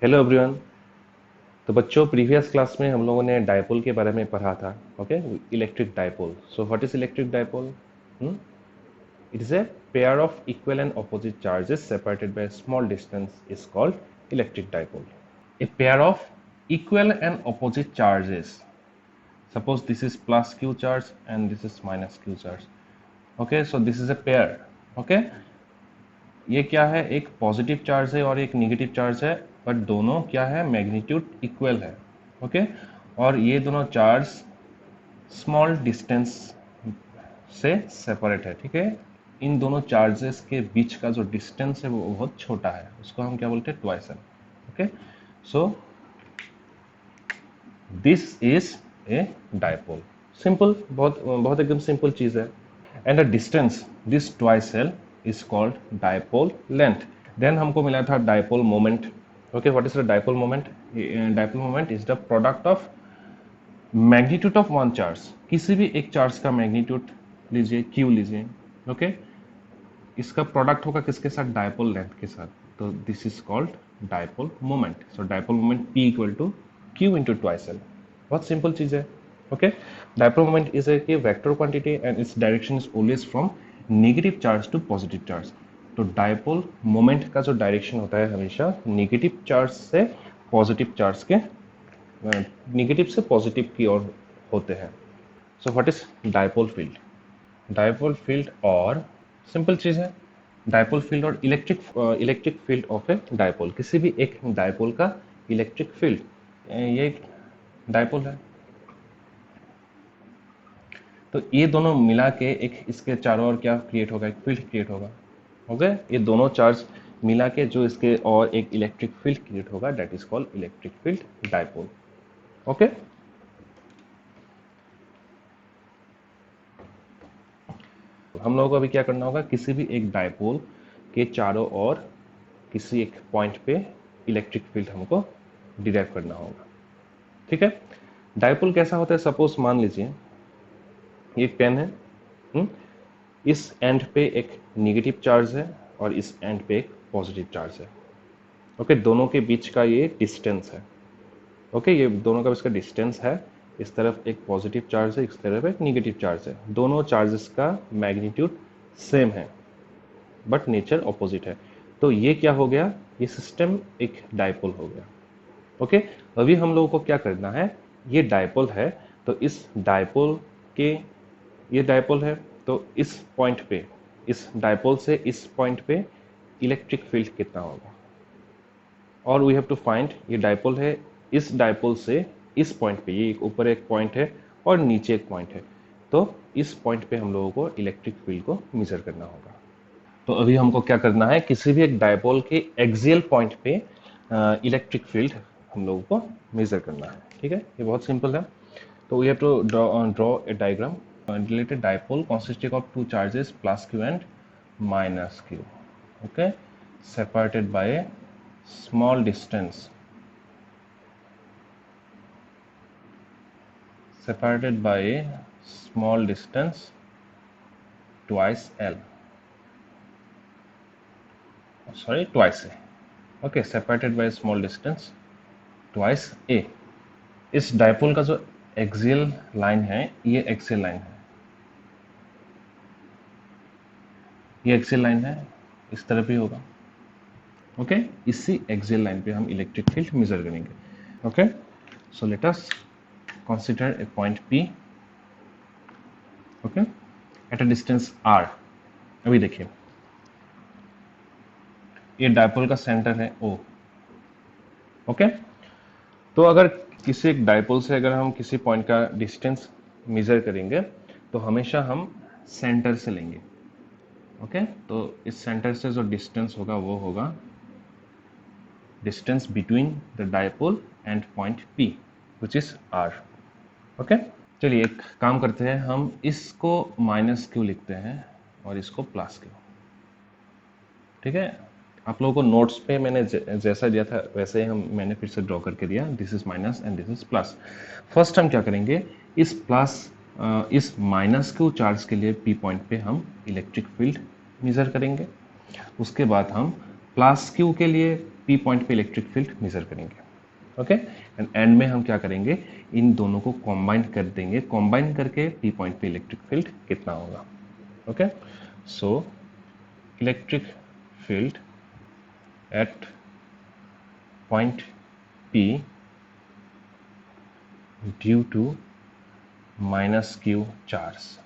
Hello everyone. तो बच्चों, previous class में हम लोगों ने डायपोल के बारे में पढ़ा था। Okay, electric dipole. So what is electric dipole? It is a pair of equal and opposite charges separated by small distance is called electric dipole. A pair of equal and opposite charges. Suppose this is plus q charge and this is minus q charge. Okay, so this is a pair. Okay, ये क्या है, एक positive charge है और एक negative charge है, but दोनों क्या है, मैग्नीट्यूड इक्वल है। ओके, और ये दोनों चार्ज स्मॉल डिस्टेंस से सेपरेट है। ठीक है, इन दोनों चार्जेस के बीच का जो डिस्टेंस है वो बहुत छोटा है, उसको हम क्या बोलते हैं, ट्वाइस है। Okay, so this is a dipole. Simple, बहुत बहुत एकदम सिंपल चीज है। And the distance this twice L is called dipole length. Then हमको मिला था dipole moment. Okay, what is the dipole moment? Dipole moment is the product of magnitude of one charge. किसी भी एक चार्ज का magnitude लीजिए, Q लीजिए। Okay, इसका प्रोडक्ट होगा किसके साथ? डायपोल लेंथ के साथ। तो this is called dipole moment. So dipole moment P equal to Q into twice L. बहुत सिंपल चीज है। Okay, dipole moment is a vector quantity and its direction is always from negative charge to positive charge. तो dipole moment का जो direction होता है हमेशा negative charge से पॉजिटिव चार्ज के, नेगेटिव से पॉजिटिव की ओर होते हैं। So what is dipole field? Dipole field और सिंपल चीज है, डायपोल फील्ड और electric field of A dipole. किसी भी एक डायपोल का इलेक्ट्रिक फील्ड, ये डायपोल है। तो ये दोनों मिला के एक इसके चारों ओर क्या क्रिएट होगा, एक फील्ड क्रिएट होगा। ओके, ये दोनों चार्ज मिला के जो इसके और एक इलेक्ट्रिक फील्ड क्रिएट होगा, that is called electric field dipole. Okay, हम लोगों को अभी क्या करना होगा, किसी भी एक डायपोल के चारों ओर किसी एक पॉइंट पे इलेक्ट्रिक फील्ड हमको डिराइव करना होगा। ठीक है, डायपोल कैसा होता है? सपोज मान लीजिए ये एक पेन है। इस एंड पे एक नेगेटिव चार्ज है और इस एंड पे एक पॉजिटिव चार्ज है। ओके, दोनों के बीच का ये डिस्टेंस है। ओके, ये दोनों का इसका डिस्टेंस है। इस तरफ एक पॉजिटिव चार्ज है, इस तरफ एक नेगेटिव चार्ज है। दोनों चार्जेस का मैग्नीट्यूड सेम है बट नेचर ऑपोजिट है। तो ये क्या हो गया, ये सिस्टम एक डायपोल हो गया। ओके, अभी हम लोगों को क्या करना है, ये डायपोल है तो इस डायपोल के, ये डायपोल है तो इस पॉइंट पे, इस डायपोल से इस पॉइंट पे इलेक्ट्रिक फील्ड कितना होगा, और वी हैव टू फाइंड, ये डायपोल है, इस डायपोल से इस पॉइंट पे, ये ऊपर एक पॉइंट है और नीचे एक पॉइंट है, तो इस पॉइंट पे हम लोगों को इलेक्ट्रिक फील्ड को मेजर करना होगा। तो अभी हमको क्या करना है, किसी भी एक डायपोल के एक्सियल पॉइंट पे इलेक्ट्रिक फील्ड हम लोगों को मेजर करना है। ठीक है, ये बहुत सिंपल है। तो we have to draw a diagram. Related dipole consisting of two charges plus q and minus q. Okay, separated by a small distance. Separated by a small distance twice L. Sorry, twice A. Okay, separated by a small distance twice A. इस dipole का जो axial line है, ये axial line है, ये axial line है, इस तरफ ही होगा। ओके, इसी एक्सियल लाइन पे हम इलेक्ट्रिक फील्ड मेजर करेंगे। Okay, so let us consider a point P, okay, at a distance R। अभी देखिए, ये डायपोल का सेंटर है O। ओके, तो अगर किसी एक डायपोल से अगर हम किसी पॉइंट का डिस्टेंस मेजर करेंगे तो हमेशा हम सेंटर से लेंगे। ओके, तो इस सेंटर से जो डिस्टेंस होगा वो होगा distance between the dipole and point P which is R। Okay, चलिए एक काम करते हैं, हम इसको माइनस क्यू लिखते हैं और इसको प्लस क्यू। ठीक है, आप लोगों को नोट्स पे मैंने जैसा दिया था वैसे ही मैंने फिर से ड्रॉ करके दिया। This is minus and this is plus. First हम क्या करेंगे, इस माइनस क्यू चार्ज के लिए P पॉइंट पे हम इलेक्ट्रिक फील्ड मेजर करेंगे। उसके बाद हम प्लस क्यू के लिए पी पॉइंट पे इलेक्ट्रिक फील्ड मेजर करेंगे। ओके, एंड एंड में हम क्या करेंगे, इन दोनों को कॉम्बाइन कर देंगे, कॉम्बाइन करके पी पॉइंट पे इलेक्ट्रिक फील्ड कितना होगा। Okay, so electric field at point P due to minus Q charge,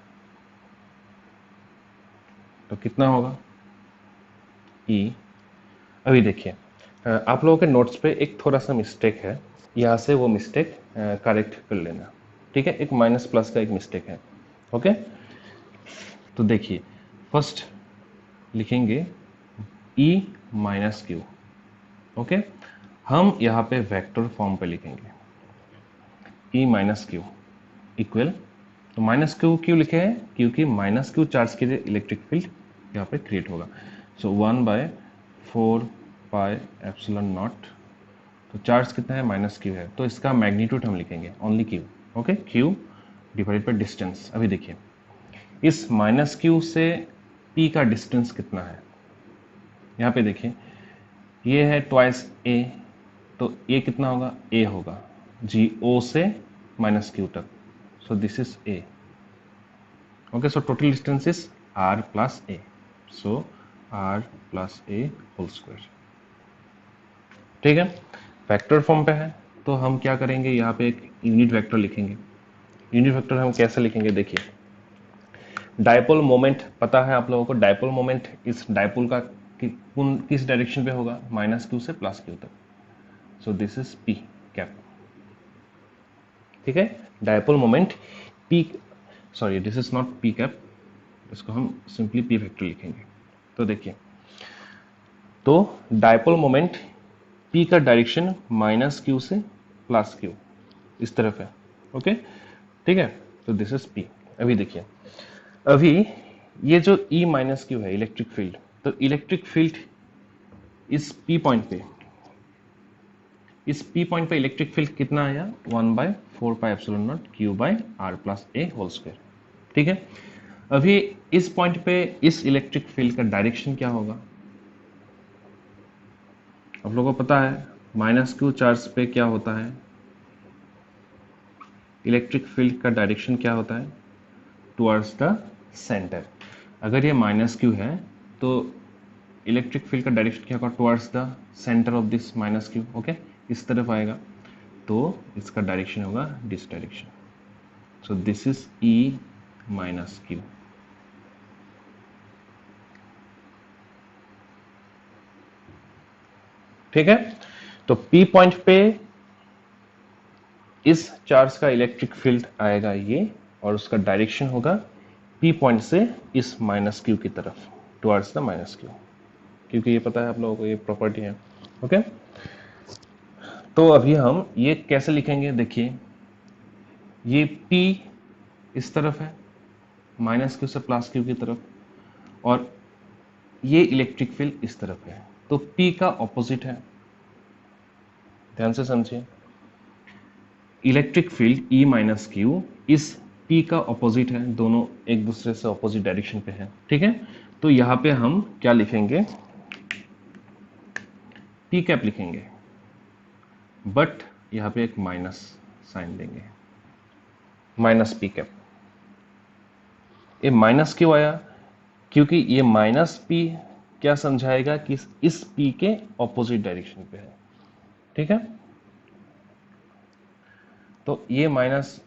तो कितना होगा E। अभी देखिए, आप लोगों के नोट्स पे एक थोड़ा सा मिस्टेक है, यहाँ से वो मिस्टेक करेक्ट कर लेना, ठीक है। एक माइनस प्लस का एक मिस्टेक है। ओके, तो देखिए फर्स्ट लिखेंगे E माइनस क्यू। ओके, हम यहाँ पे वेक्टर फॉर्म पे लिखेंगे E माइनस क्यू इक्वल, तो माइनस क्यू क्यों लिखे हैं, क्योंकि माइनस क्यू चार्ज के लिए इलेक्ट्रिक फील्ड यहाँ पे क्रिएट होगा। सो 1/4πε0, तो चार्ज कितना है, माइनस क्यू है, तो इसका मैग्नीट्यूड हम लिखेंगे only Q. Okay, Q divided by distance. अभी देखिए इस माइनस क्यू से पी का डिस्टेंस कितना है, यहाँ पे देखिए ये है ट्वाइस ए, तो ए कितना होगा, ए होगा जी ओ से माइनस क्यू तक, so this is A. Okay, so total distance is R plus A, so R plus A whole square. ठीक है, वेक्टर फॉर्म पे है, तो हम क्या करेंगे, यहाँ पे एक यूनिट वेक्टर लिखेंगे। यूनिट वेक्टर हम कैसे लिखेंगे, देखिए डायपोल मोमेंट पता है आप लोगों को, डायपोल मोमेंट इस डायपोल का किस डायरेक्शन पे होगा, माइनस क्यू से प्लस क्यू तक, so this is P cap. ठीक है, dipole moment P, sorry this is not P cap, इसको हम सिंपली पी वेक्टर लिखेंगे। तो देखिए, तो डायपोल मोमेंट पी का डायरेक्शन माइनस क्यू से प्लस क्यू इस तरफ है। ओके, ठीक है, तो दिस इज पी। अभी देखिए, अभी ये जो E माइनस क्यू है इलेक्ट्रिक फील्ड, तो इलेक्ट्रिक फील्ड इस P पॉइंट पे, इस P पॉइंट पे इलेक्ट्रिक फील्ड कितना आया, 1/4πε0 q by are plus A whole square. ठीक है, अभी इस पॉइंट पे इस इलेक्ट्रिक फील्ड का डायरेक्शन क्या होगा, आप लोगों को पता है माइनस क्यू चार्ज पे क्या होता है, इलेक्ट्रिक फील्ड का डायरेक्शन क्या होता है, टुवर्ड्स द सेंटर। अगर ये माइनस क्यू है तो इलेक्ट्रिक फील्ड का डायरेक्शन क्या होगा, towards the centre of this minus Q. Okay, इस तरफ आएगा, तो इसका डायरेक्शन होगा this direction, so this is E minus Q. ठीक है, तो P पॉइंट पे इस चार्ज का इलेक्ट्रिक फील्ड आएगा ये, और उसका डायरेक्शन होगा P पॉइंट से इस माइनस क्यू की तरफ, टुवर्ड्स द माइनस क्यू, क्योंकि ये पता है आप लोगों को, ये प्रॉपर्टी है। ओके, तो अभी हम ये कैसे लिखेंगे, देखिए ये P इस तरफ है माइनस क्यू से प्लस क्यू की तरफ, और ये इलेक्ट्रिक फील्ड इस तरफ है, तो P का ऑपोजिट है, ध्यान से समझिए। Electric field E minus Q इस P का ऑपोजिट है, दोनों एक दूसरे से ऑपोजिट डायरेक्शन पे है। ठीक है, तो यहाँ पे हम क्या लिखेंगे, P कैप लिखेंगे, बट यहाँ पे एक माइनस साइन देंगे, माइनस P कैप। ये माइनस क्यों आया, क्योंकि ये माइनस P क्या समझाएगा कि इस P के ऑपोजिट डायरेक्शन पे है। ठीक है, तो ये माइनस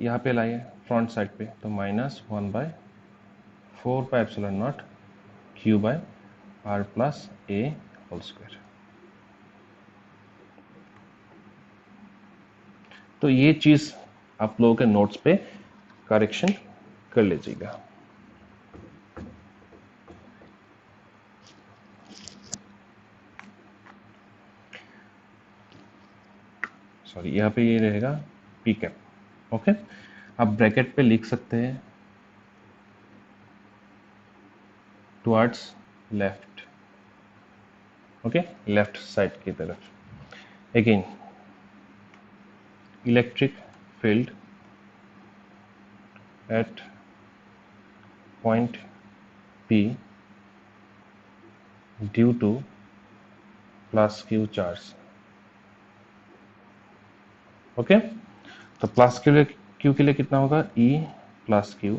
यहाँ पे लाइए फ्रंट साइड पे, तो -1/4πε0 q by are plus A whole square. तो ये चीज आप लोगों के नोट्स पे करेक्शन कर लीजिएगा। सॉरी, यहाँ पे ये रहेगा पी कैप। ओके, आप ब्रैकेट पे लिख सकते हैं towards left, okay, left side की तरफ। Again electric field at point P due to plus Q charge. Okay, तो प्लस क्यू के लिए कितना होगा, E plus Q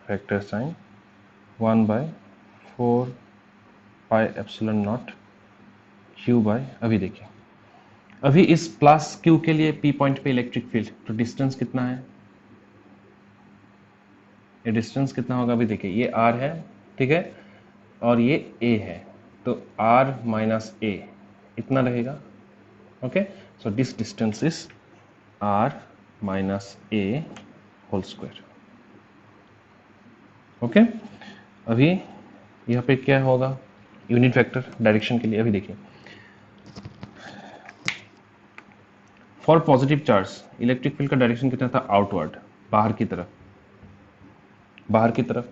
factor sign 1/4 pi epsilon naught Q by, अभी देखिए अभी इस प्लस क्यू के लिए पी पॉइंट पे इलेक्ट्रिक फील्ड, तो डिस्टेंस कितना है, ये डिस्टेंस कितना होगा, अभी देखिए ये आर है, ठीक है, और ये ए है, तो आर माइनस ए इतना रहेगा। Okay, so this distance is R minus A whole square. Okay, अभी यहाँ पे क्या होगा, यूनिट वेक्टर डायरेक्शन के लिए अभी देखिए, for positive charge electric field का डायरेक्शन कितना था, आउटवर्ड, बाहर की तरफ, बाहर की तरफ।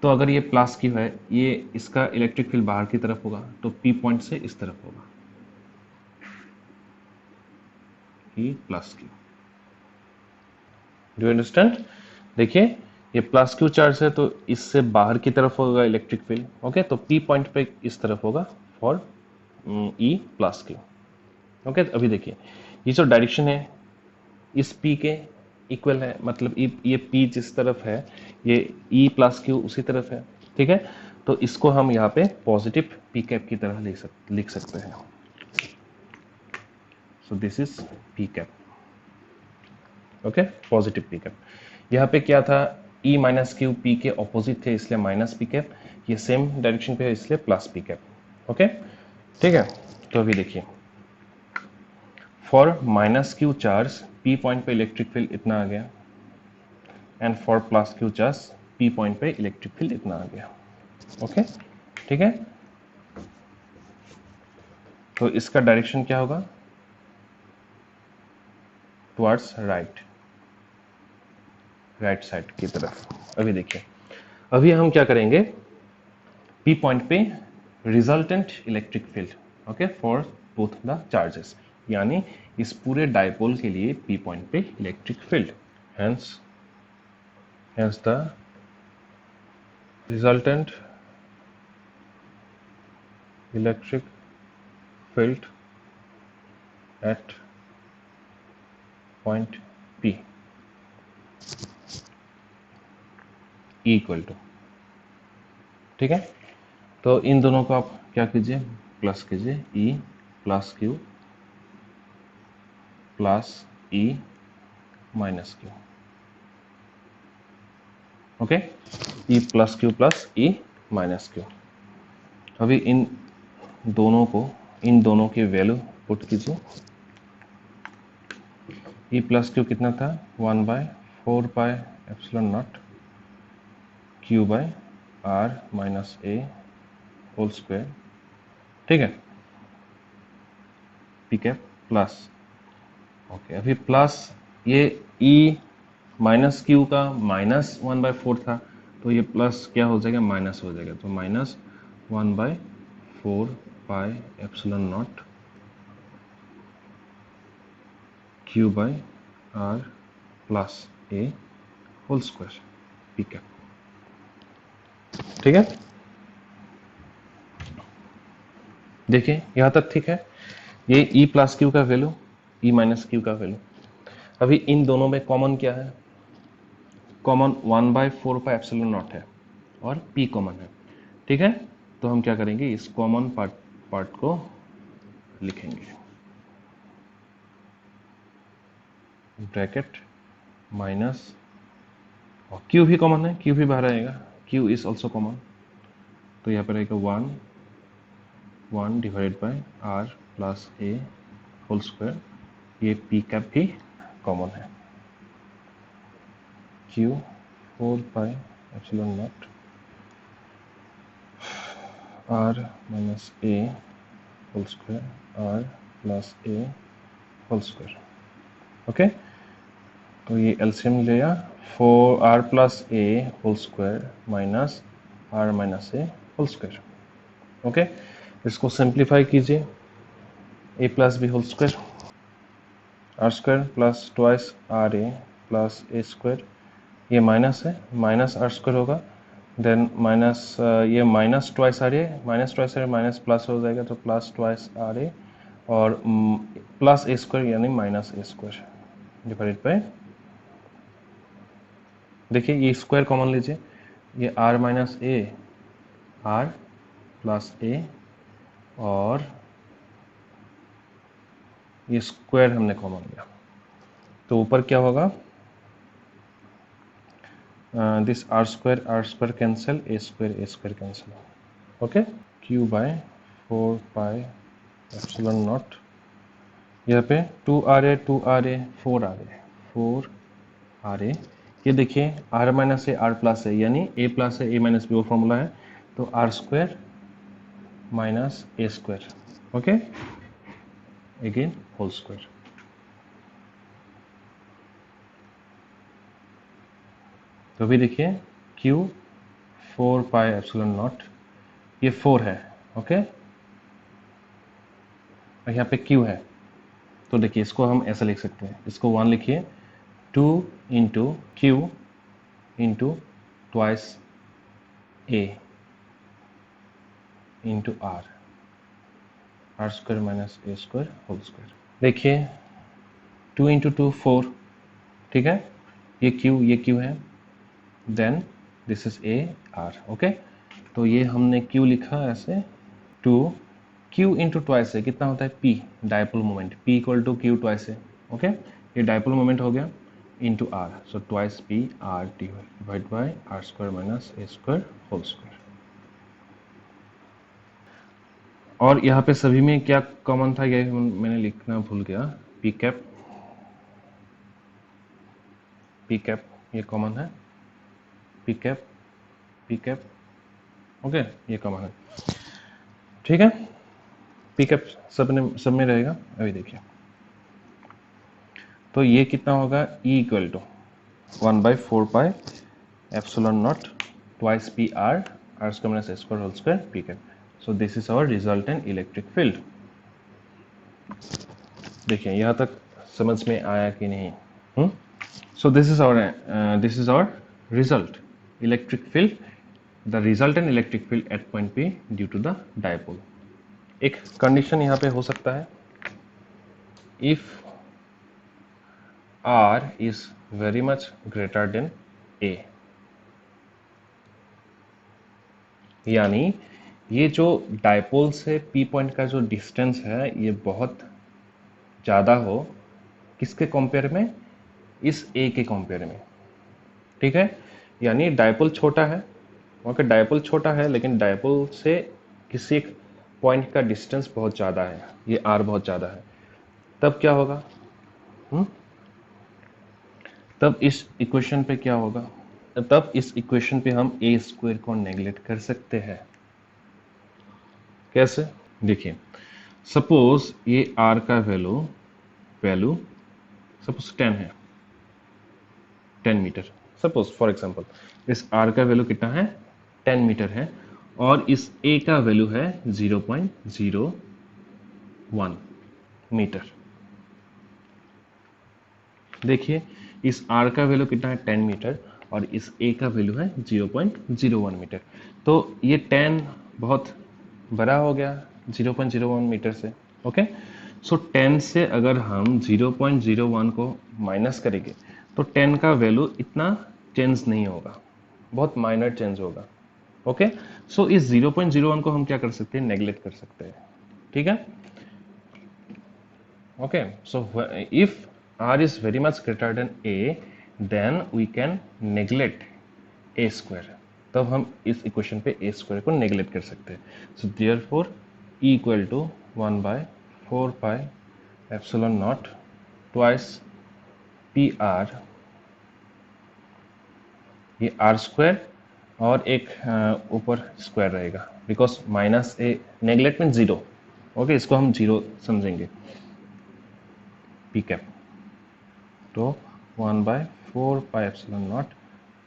तो अगर ये प्लस क्यू है, ये इसका इलेक्ट्रिक फील्ड बाहर की तरफ होगा, तो पी पॉइंट से इस तरफ होगा, E plus Q. Do you understand? देखिए ये प्लस क्यू चार्ज है, तो इससे बाहर की तरफ होगा इलेक्ट्रिक फील्ड। ओके, तो पी पॉइंट पे इस तरफ होगा for E plus Q. Okay, अभी देखिए ये जो डायरेक्शन है इस पी के इक्वल है, मतलब ये पी जिस तरफ है ये ई प्लस क्यू उसी तरफ है, ठीक है, तो इसको हम यहाँ पे पॉजिटिव पी कैप की तरह लिख सकते हैं। सो this is P cap. Okay, positive P cap. यहाँ पे क्या था, ई माइनस क्यू पी के ऑपोजिट थे इसलिए माइनस पी कैप, ये सेम डायरेक्शन पे है इसलिए प्लस पी कैप। ओके, ठीक है, तो अभी देखिए for minus Q charge P point पे इलेक्ट्रिक फील्ड इतना आ गया, and for plus Q charge P point पे इलेक्ट्रिक फील्ड इतना आ गया। ओके, ठीक है, तो इसका डायरेक्शन क्या होगा, टुवर्ड्स राइट, राइट साइड की तरफ। अभी देखिए अभी हम क्या करेंगे, पी पॉइंट पे resultant electric field, okay, for both the charges, यानी इस पूरे डायपोल के लिए पी पॉइंट पे electric field, hence the resultant electric field at point P equal to, ठीक है, तो इन दोनों को आप क्या कीजिए, प्लस कीजिए, E plus Q plus E minus Q. Okay, E plus Q plus E minus Q. अभी इन दोनों की वैल्यू पुट कीजिए। E प्लस क्यू कितना था, 1/4 pi epsilon naught Q by R minus A whole square, ठीक है, पी कैप प्लस। ओके, अभी प्लस ये E माइनस क्यू का माइनस 1/4 था, तो ये प्लस क्या हो जाएगा, माइनस हो जाएगा, तो minus 1/4 pi epsilon naught Q by are plus A whole square P cap, ठीक है, देखिए यहाँ तक ठीक है। ये E प्लस क्यू का वैल्यू, E माइनस क्यू का वैल्यू। अभी इन दोनों में कॉमन क्या है, कॉमन 1/4 पाई एप्सिलॉन नॉट है और P कॉमन है, ठीक है, तो हम क्या करेंगे, इस कॉमन पार्ट को लिखेंगे, ब्रैकेट माइनस, और Q भी कॉमन है, Q भी बाहर आएगा, Q इज ऑल्सो कॉमन, तो यहाँ पर आएगा 1 divide by r plus A whole square, ये पी कैप भी कॉमन है, Q 4 pi epsilon naught r minus ए होल स्क्वायर आर प्लस ए होल स्क्वायर। ओके, तो ये एलसीएम लिया, 4r प्लस ए whole square minus r minus ए whole square. Okay, इसको simplify कीजिए, a plus b whole square, r square plus twice r a plus a square, ये minus है, minus are square होगा, then minus ये minus twice r a, minus twice r a minus plus हो जाएगा तो plus twice r a, और plus a square यानी minus A square divided by, देखिए ये स्क्वायर कॉमन लीजिए, ये r minus A, are plus a, और ये स्क्वायर हमने कॉमन लिया, तो ऊपर क्या होगा, this R square cancel, A square cancel, okay, Q by 4 pi epsilon naught, यहाँ पे 2 आर ए 4 आर ए, ये देखिए R minus A R plus है, यानी ए प्लस है ए माइनस बी, वो फॉर्मूला है, तो आर स्क्वायर माइनस ए square, okay, again whole square. तो अभी देखिए Q 4 पाई एप्सिलॉन नॉट, ये 4 है, ओके, और यहाँ पे Q है, तो देखिए इसको हम ऐसे लिख सकते हैं, इसको 1 लिखिए, 2 into Q into twice A into R, R square minus A square whole square. देखिए 2 इंटू 2 4, ठीक है, ये Q है, then this is A R, okay, तो ये हमने Q लिखा ऐसे, 2 Q इंटू ट्वाइस है, कितना होता है P, dipole moment, P equal to Q twice है, ओके, ये डायपोल मोमेंट हो गया, into R, so twice P R divide by R square minus A square whole square. और यहाँ पे सभी में क्या कॉमन था, ये मैंने लिखना भूल गया, P कैप ये कॉमन है, P कैप, ओके, ये कॉमन है, ठीक है, P कैप सब में रहेगा। अभी देखिए, तो ये कितना होगा, E equal to 1/4 pi epsilon naught twice P R, R square minus A square whole square P cap. So this is our resultant electric field. देखिए यहाँ तक समझ में आया कि नहीं? So this is our result electric field, the resultant electric field at point P due to the dipole. एक condition यहाँ पे हो सकता है, if R is very much greater than A, यानी ये जो डायपोल से P पॉइंट का जो डिस्टेंस है ये बहुत ज़्यादा हो, किसके कंपेयर में, इस A के कंपेयर में, ठीक है, यानी डायपोल छोटा है, ओके, डायपोल छोटा है लेकिन डायपोल से किसी एक पॉइंट का डिस्टेंस बहुत ज़्यादा है, ये R बहुत ज़्यादा है, तब क्या होगा, तब इस इक्वेशन पे क्या होगा, तब इस इक्वेशन पे हम ए स्क्वायर को नेगलेक्ट कर सकते हैं। कैसे, देखिए, सपोज ये आर का वैल्यू सपोज 10 है, 10 मीटर, सपोज फॉर एग्जांपल इस आर का वैल्यू कितना है, 10 मीटर है, और इस ए का वैल्यू है 0.01 मीटर। देखिए इस r का वैल्यू कितना है, 10 मीटर, और इस a का वैल्यू है 0.01 मीटर, तो ये 10 बहुत बड़ा हो गया 0.01 मीटर से, ओके, सो 10 से अगर हम 0.01 को माइनस करेंगे तो 10 का वैल्यू इतना चेंज नहीं होगा, बहुत माइनर चेंज होगा, ओके, सो इस 0.01 को हम क्या कर सकते हैं, नेगलेक्ट कर सकते हैं, ठीक है, okay, so if r is very much greater than a, then we can neglect a square, तब हम इस इक्वेशन पे a स्क्वायर को नेगलेक्ट कर सकते हैं, so therefore E equal to 1/4 pi epsilon naught twice PR, ये r स्क्वायर और एक ऊपर स्क्वायर रहेगा, because minus A neglect mean zero, okay, इसको हम जीरो समझेंगे, पी कैप, तो 1/4 pi epsilon naught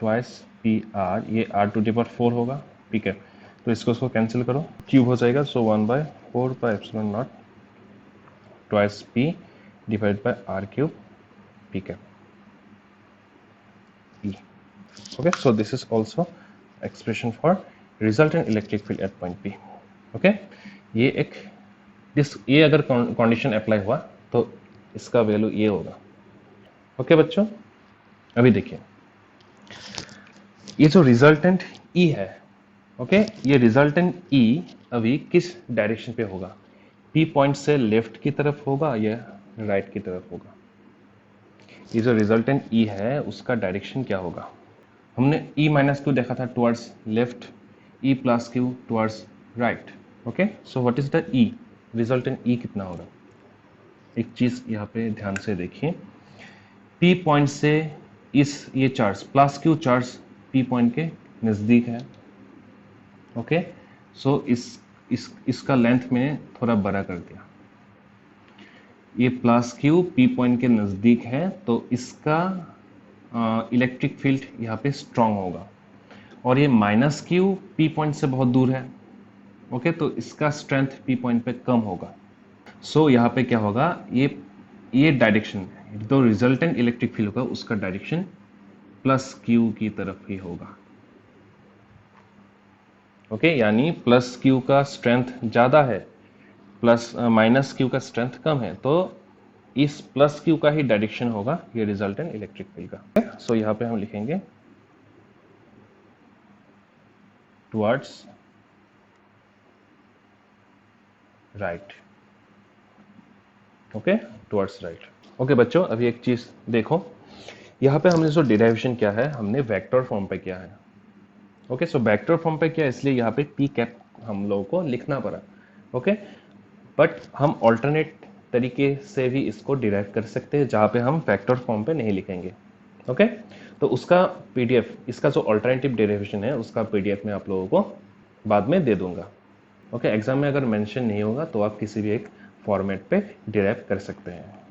twice P are, ये r टू द पावर 4 होगा, पी कैप, तो इसको कैंसिल करो, क्यूब हो जाएगा, so 1/4 pi epsilon naught twice P divide by R cube P cap E, okay, so this is also expression for resultant electric field at point P. Okay, ये अगर condition apply हुआ तो इसका value ये होगा। Okay बच्चों, अभी देखिए ये जो रिजल्टेंट ई है, ओके, ये रिजल्टेंट ई अभी किस डायरेक्शन पे होगा? पी पॉइंट से लेफ्ट की तरफ होगा या राइट की तरफ होगा? ये जो रिजल्टेंट ई है उसका डायरेक्शन क्या होगा? हमने ई माइनस क्यू देखा था towards left, e plus q towards right. Okay, so what is the e? Resultant e कितना होगा? एक चीज यहाँ पे ध्यान से देखिए, पी पॉइंट से ये charge plus Q charge P point के नज़दीक है। ओके, सो इसका लेंथ में थोड़ा बड़ा कर दिया। ये प्लस क्यू पी पॉइंट के नज़दीक है तो इसका इलेक्ट्रिक फील्ड यहाँ पे स्ट्रांग होगा, और ये माइनस क्यू पी पॉइंट से बहुत दूर है। ओके, तो इसका स्ट्रेंथ पी पॉइंट पे कम होगा। सो यहाँ पे क्या होगा, ये डायरेक्शन जो रिजल्टेंट इलेक्ट्रिक फील्ड होगा उसका डायरेक्शन प्लस क्यू की तरफ ही होगा। ओके, यानी प्लस क्यू का स्ट्रेंथ ज़्यादा है, प्लस माइनस क्यू का स्ट्रेंथ कम है, तो इस प्लस क्यू का ही डायरेक्शन होगा ये रिजल्टेंट इलेक्ट्रिक फील्ड का। सो यहाँ पे हम लिखेंगे towards right. Okay, towards right. Okay बच्चों, अभी एक चीज देखो, यहाँ पे हमने जो डिराइवेशन किया है हमने वेक्टर फॉर्म पे किया है। ओके, सो वेक्टर फॉर्म पे किया इसलिए यहाँ पे पी कैप हम लोगों को लिखना पड़ा। ओके, बट हम ऑल्टरनेट तरीके से भी इसको डिराइव कर सकते हैं जहाँ पे हम वेक्टर फॉर्म पे नहीं लिखेंगे। ओके, तो उसका पीडीएफ, इसका जो ऑल्टरनेटिव डेरिवेशन है उसका पीडीएफ मैं आप लोगों को बाद में दे दूंगा। ओके, एग्जाम में अगर मेंशन नहीं होगा तो आप किसी भी एक फॉर्मेट पे डिराइव कर सकते हैं।